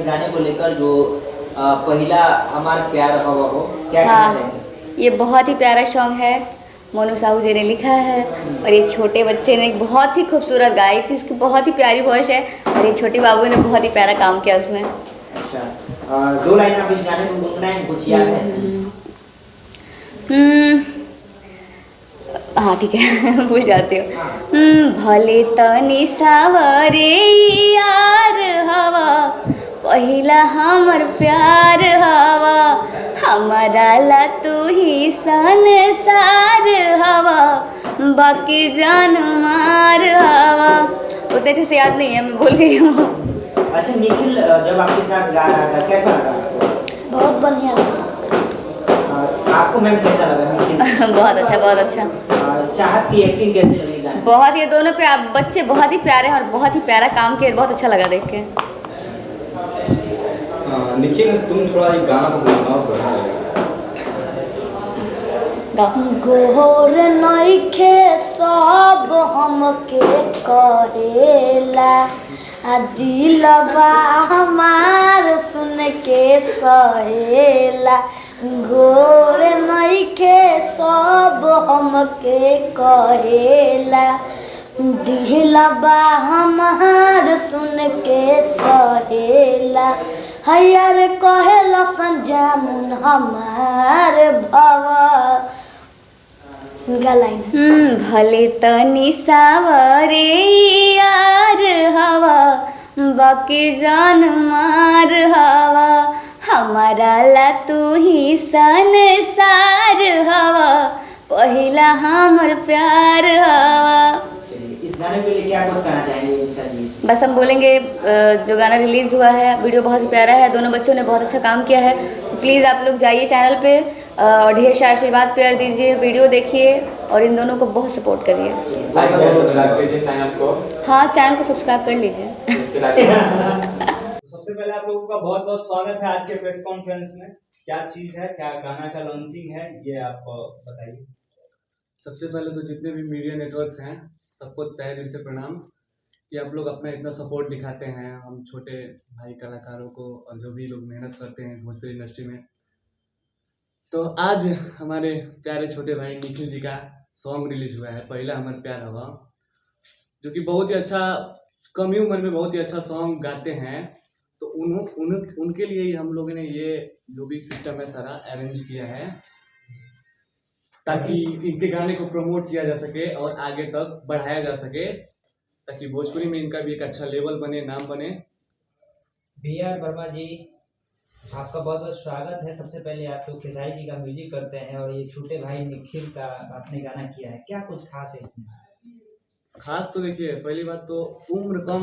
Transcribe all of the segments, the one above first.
इस गाने को लेकर जो पहला हमार प्यार हवा हो, क्या कहना हाँ, चाहेंगे? ये बहुत ही प्यारा सॉन्ग है। मोनू साहू जी ने लिखा है और ये छोटे बच्चे ने बहुत ही खूबसूरत गाई थी, इसकी बहुत ही प्यारी वॉइस है और ये छोटे बाबू ने बहुत ही प्यारा काम किया उसमें। अच्छा, 2 लाइन आप इस गाने को गुनगुनाएं, कुछ याद है? हम्म, हाँ ठीक है भूल जाती हूँ। हाँ। भले तनी सावरे यार हवा, पहिला हमर प्यार हवा, हमारा ला तू ही संसार हवा, बाकी जान मार हवा। उतने अच्छे से याद नहीं है, मैं भूल गई हूँ। अच्छा निखिल, जब आपके साथ गा रहा था कैसा लगा आपको? बहुत बढ़िया लगा। आपको मैम कैसा लगा निखिल? बहुत अच्छा, बहुत अच्छा। चाहत की एक्टिंग कैसी लगी गाने में? बहुत, ये दोनों बच्चे बहुत ही प्यारे हैं और बहुत ही प्यारा काम किए, बहुत अच्छा लगा देख के। निखिल तुम थोड़ा एक गाना को गुनगुनाओ थोड़ा। गोर नइखे सब हमके कहेला, आ दिलबा हमार सुन के सहेला। गोर नइखे सब हमके कहेला, दिलबा हमार सुन के सहेला। हयार कहेला संजामुन हमार भवा। भले तनी सावरे यार हवा, बाकी जान मार हवा, हमारा ला तू ही संसार हवा, पहिला हमर प्यार हवा। चलिए, इस गाने के लिए क्या कुछ कहना चाहेंगे निशा जी? बस हम बोलेंगे जो गाना रिलीज़ हुआ है वीडियो बहुत ही प्यारा है, दोनों बच्चों ने बहुत अच्छा काम किया है, तो प्लीज़ आप लोग जाइए चैनल पे और ढेर सारा आशीर्वाद प्यार दीजिए, वीडियो देखिए और इन दोनों को बहुत सपोर्ट करिए। चैनल को, हाँ, चैनल को सब्सक्राइब कर लीजिए। सबसे पहले आप लोगों का बहुत बहुत स्वागत है आज के प्रेस कॉन्फ्रेंस में। क्या चीज है, क्या गाना का लॉन्चिंग है, ये आप बताइए। सबसे पहले तो जितने भी मीडिया नेटवर्क्स हैं सबको तहे दिल से प्रणाम कि आप लोग अपना इतना सपोर्ट दिखाते हैं हम छोटे भाई कलाकारों को और जो भी लोग मेहनत करते हैं भोजपुरी इंडस्ट्री में। तो आज हमारे प्यारे छोटे भाई निखिल जी का सॉन्ग रिलीज हुआ है, पहला हमारा प्यार हवा, जो कि बहुत ही अच्छा, कम ही उम्र में बहुत ही अच्छा सॉन्ग गाते हैं। तो उनके लिए ही हम लोगों ने ये जो भी सिस्टम है सारा अरेंज किया है ताकि इनके गाने को प्रमोट किया जा सके और आगे तक बढ़ाया जा सके, ताकि भोजपुरी में इनका भी एक अच्छा लेवल बने, नाम बने। BR वर्मा जी, आपका बहुत बहुत स्वागत है। सबसे पहले आप तो खेसारी जी का म्यूजिक करते हैं और ये छोटे भाई निखिल का आपने गाना किया है, क्या कुछ खास है इसमें? खास तो देखिए, पहली बात तो उम्र कम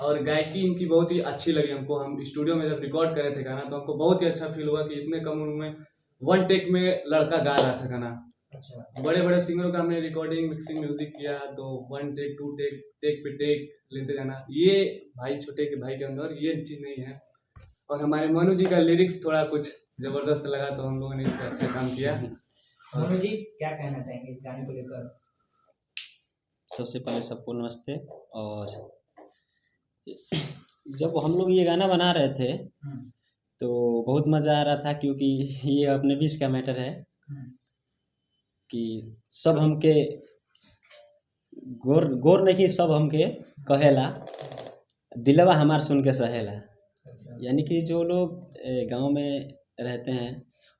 और गायकी इनकी बहुत ही अच्छी लगी हमको। हम स्टूडियो में जब रिकॉर्ड कर रहे थे गाना तो हमको बहुत ही अच्छा फील हुआ कि इतने कम उम्र में 1 टेक में लड़का गा रहा था गाना। अच्छा, बड़े बड़े सिंगरों का हमने रिकॉर्डिंग मिक्सिंग म्यूजिक किया तो 1 टेक 2 टेक टेक पे टेक लेते जाना, ये भाई छोटे के भाई के अंदर ये चीज़ नहीं है। और हमारे मनु जी का लिरिक्स थोड़ा कुछ जबरदस्त लगा तो हम लोगों ने इस पे अच्छा काम किया। मनु जी क्या कहना चाहेंगे इस गाने को लेकर? सबसे पहले सबको नमस्ते। और जब हम लोग ये गाना बना रहे थे तो बहुत मज़ा आ रहा था, क्योंकि ये अपने बीच का मैटर है कि सब हमके गोर गोर नहीं, सब हमके कहेला, दिलवा हमार सुन के सहेला। यानी कि जो लोग गांव में रहते हैं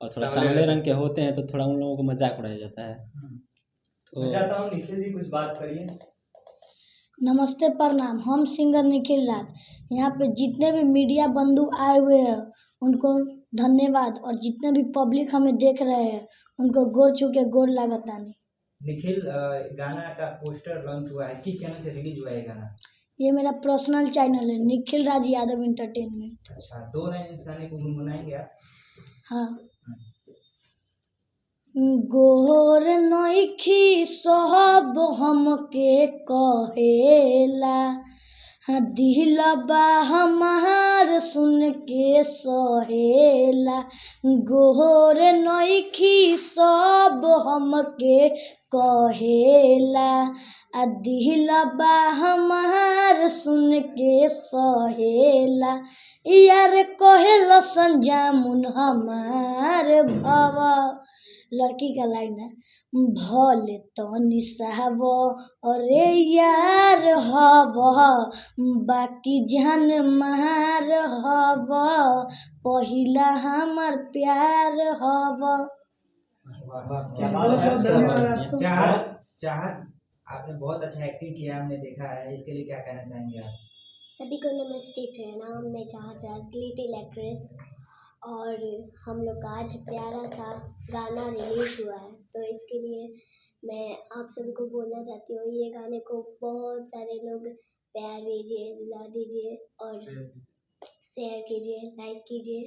और थोड़ा सांवले रंग के होते हैं तो थोड़ा उन लोगों को मजाक उड़ाया जाता है। मैं चाहता हूँ निखिल जी कुछ बात करिए। नमस्ते प्रणाम, हम सिंगर निखिल राज। यहाँ पे जितने भी मीडिया बंधु आए हुए हैं उनको धन्यवाद, और जितने भी पब्लिक हमें देख रहे हैं उनको गोर छू के गोर लागतानी। निखिल, गाना का पोस्टर लॉन्च हुआ है, किस चैनल से रिलीज हुआ है गाना? ये मेरा पर्सनल चैनल है, निखिल राज यादव इंटरटेनमेंट। अच्छा, 2 लाइन इस गाने को गुनगुनाएंगे आप? हाँ। गोर नइखी सब हमके कहेला, दिलबा हमार सुन के सहेला गोर नइखी सब हमके कहेला आ दिलबा हमार सुन के सहेला यार कहेला संजामुन हमार भवा। लड़की का लाइन है भले तनी साहब अरे यार हब बाकी जान मार हब पहिला हमार प्यार हब। क्या बात है। चाहत चाहत आपने बहुत अच्छा एक्टिंग किया, हमने देखा है, इसके लिए क्या कहना चाहेंगे आप? सभी को नमस्ते प्रणाम। मैं चाहत राज लिटिल एक्ट्रेस और हम लोग का आज प्यारा सा गाना रिलीज हुआ है, तो इसके लिए मैं आप सबको बोलना चाहती हूँ ये गाने को बहुत सारे लोग प्यार दीजिए, दुला दीजिए और शेयर कीजिए, लाइक कीजिए।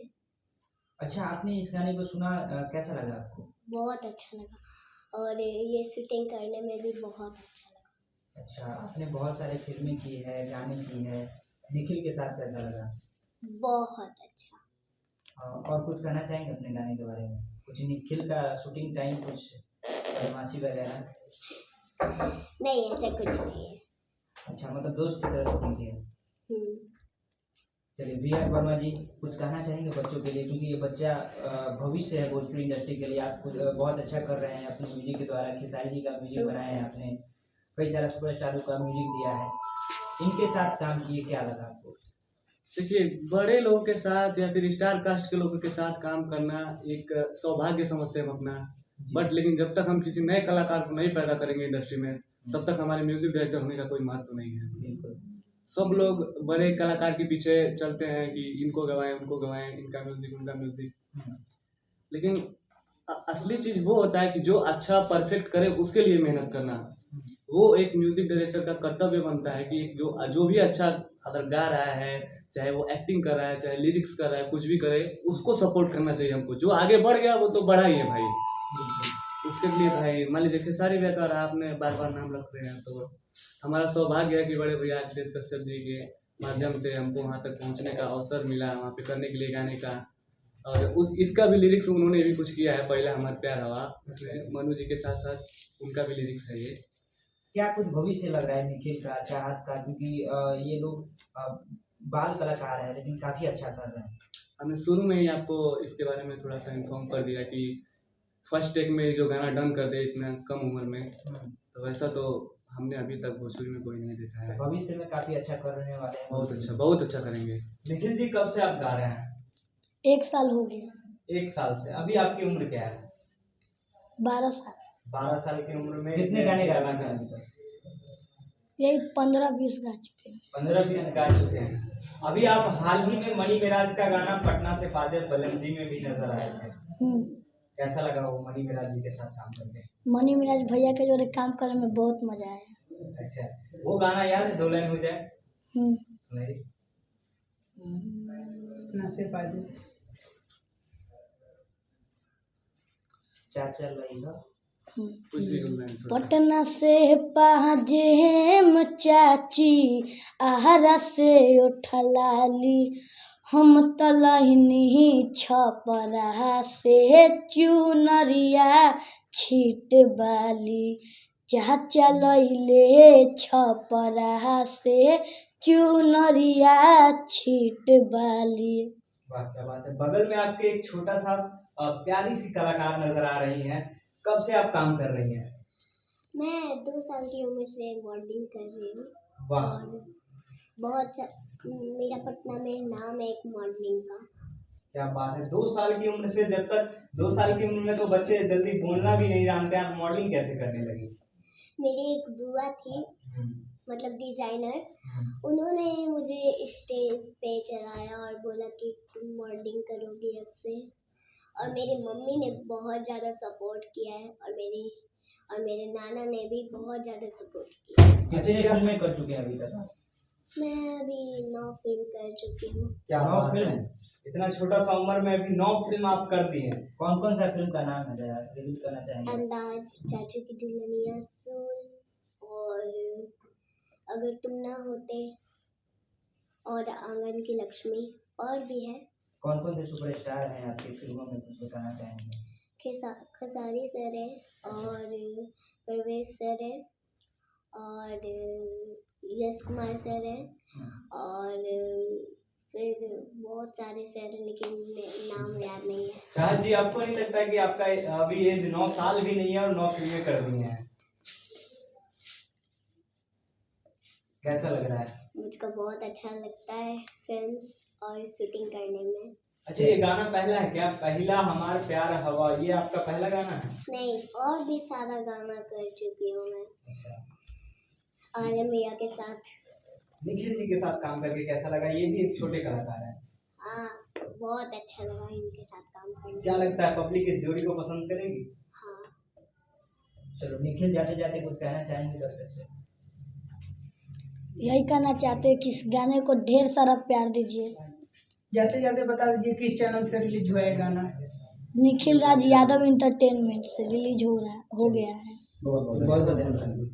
अच्छा, आपने इस गाने को सुना, कैसा लगा आपको? बहुत अच्छा लगा और ये शूटिंग करने में भी बहुत अच्छा लगा। अच्छा, आपने बहुत सारे फिल्में की है, गाने की है, निखिल के साथ कैसा लगा? बहुत अच्छा। और कुछ कहना चाहेंगे अपने गाने के बारे में? कुछ निखिल का शूटिंग टाइम कुछ बदमाशी वगैरह? नहीं, ऐसा कुछ नहीं है। अच्छा, मतलब दोस्त की तरह शूटिंग की है। चलिए, वी.आर. वर्मा जी कुछ कहना चाहेंगे बच्चों के लिए, क्योंकि ये बच्चा भविष्य है भोजपुरी इंडस्ट्री के लिए। आप खुद बहुत अच्छा कर रहे हैं अपने म्यूजिक के द्वारा। खेसारी जी का म्यूजिक बनाए हैं आपने, कई सारे सुपरस्टारों का म्यूजिक दिया है, इनके साथ काम किए, क्या लगा आपको? देखिए, बड़े लोगों के साथ या फिर स्टार कास्ट के लोगों के साथ काम करना एक सौभाग्य समझते हैं हम अपना। बट लेकिन जब तक हम किसी नए कलाकार को नहीं पैदा करेंगे इंडस्ट्री में, तब तक हमारे म्यूजिक डायरेक्टर होने का कोई महत्व नहीं है। बिल्कुल। सब लोग बड़े कलाकार के पीछे चलते हैं कि इनको गवाएं, उनको गवाएं, इनका म्यूजिक, उनका म्यूजिक। लेकिन असली चीज वो होता है कि जो अच्छा परफेक्ट करे उसके लिए मेहनत करना। वो एक म्यूजिक डायरेक्टर का कर्तव्य बनता है कि जो भी अच्छा अगर गा रहा है, चाहे वो एक्टिंग कर रहा है, चाहे लिरिक्स कर रहा है, कुछ भी करे, उसको सपोर्ट करना चाहिए हमको। जो आगे बढ़ गया वो तो बढ़ा ही है भाई। उसके लिए भाई मान लीजिए खेसारी भैया का आपने बार बार नाम रख रहे हैं, तो हमारा सौभाग्य है कि बड़े भैया अखिलेश कश्यप जी के माध्यम से हमको वहाँ तक पहुँचने का अवसर मिला, वहाँ पे करने के लिए गाने का। और इसका भी लिरिक्स उन्होंने भी कुछ किया है, पहले हमारे प्यार हवा, इसमें मनु जी के साथ साथ उनका भी लिरिक्स है ये। क्या कुछ भविष्य लग रहा है निखिल का, चाहत का, क्योंकि ये लोग बाल कलाकार है लेकिन काफी अच्छा कर रहे हैं। हमने शुरू में ही आपको इसके बारे में थोड़ा सा इन्फॉर्म कर दिया कि फर्स्ट टेक में जो गाना डन कर दे इतना कम उम्र में, तो वैसा तो हमने अभी तक भोजपुरी में कोई नहीं देखा है। भविष्य में काफी अच्छा करने वाले हैं। बहुत अच्छा करेंगे। निखिल जी कब से आप गा रहे हैं? 1 साल हो गया। 1 साल से। अभी आपकी उम्र क्या है? 12 साल। 12 साल की उम्र में कितने गाने गा चुके हैं अभी तक? यही 15-20 गा चुके हैं। 15-20 गा चुके हैं। अभी आप हाल ही में मनी मिराज का गाना पटना से फाजिल बलम जी में भी नजर आए थे, कैसा लगा वो मनी मिराज जी के साथ काम करके? मनी मिराज भैया के जो काम करने में बहुत मजा आया। अच्छा, वो गाना याद है, 2 लाइन हो जाए सुनाइए। चाचा लइगा कुछ भी पटना से पाजेम चाची आहारा से उठलाली, हम तलहनी छपरा से चुनरिया छीट बाली, चाचा लैले छपरा से चुनरिया छीट बाली। वाह, क्या बात है। बगल में आपके एक छोटा सा प्यारी सी कलाकार नजर आ रही हैं। कब से आप काम कर रही हैं? मैं 2 साल की उम्र से मॉडलिंग कर रही हूँ। वाह, और मेरा पटना में नाम है एक मॉडलिंग का। क्या बात है। 2 साल की उम्र से, जब तक 2 साल की उम्र में तो बच्चे जल्दी बोलना भी नहीं जानते, आप मॉडलिंग कैसे करने लगी? मेरी एक बुआ थी, मतलब डिजाइनर, उन्होंने मुझे स्टेज पे चढ़ाया और बोला कि तुम मॉडलिंग करोगी अब से। और मेरी मम्मी ने बहुत ज़्यादा सपोर्ट किया है और मेरे नाना ने भी बहुत ज़्यादा सपोर्ट किया है। कितनी फिल्में कर चुके हैं अभी तक? मैं अभी 9 फिल्म कर चुकी हूँ। क्या 9 फिल्म? इतना छोटा सा उम्र में अभी 9 फिल्म आप कर दी हैं। कौन कौन सा फिल्म का नाम है, जरा रिवील करना चाहेंगे? अंदाज, चाचू की दुल्हनिया, सूल और अगर तुम ना होते और आंगन की लक्ष्मी। और भी है। कौन कौन से सुपरस्टार हैं आपकी फिल्मों में, कुछ बताना चाहेंगे? खेसारी सर है और परवेज सर है और यश कुमार सर है और फिर बहुत सारे सर हैं लेकिन नाम याद नहीं है। चाहत जी, आपको नहीं लगता कि आपका अभी एज 9 साल भी नहीं है और 9 फिल्में कर दी हैं? कैसा लग रहा है? मुझको बहुत अच्छा लगता है फिल्म्स और शूटिंग करने में। अच्छा, ये गाना पहला है क्या? पहला हमार प्यार हवा, ये आपका पहला गाना है? नहीं, और भी सारा गाना कर चुकी हूँ मैं अच्छा। आर्य भैया के साथ। निखिल जी के साथ काम करके कैसा लगा? ये भी एक छोटे कलाकार हैं। हाँ, बहुत अच्छा लगा इनके साथ काम करने। क्या लगता है पब्लिक इस जोड़ी को पसंद करेगी? हाँ। चलो निखिल, जाते जाते कुछ कहना चाहेंगे दर्शक से? यही कहना चाहते हैं कि इस गाने को ढेर सारा प्यार दीजिए। जाते जाते बता दीजिए किस चैनल से रिलीज हुआ है गाना? निखिल राज यादव इंटरटेनमेंट से रिलीज हो गया है। बहुत बहुत धन्यवाद।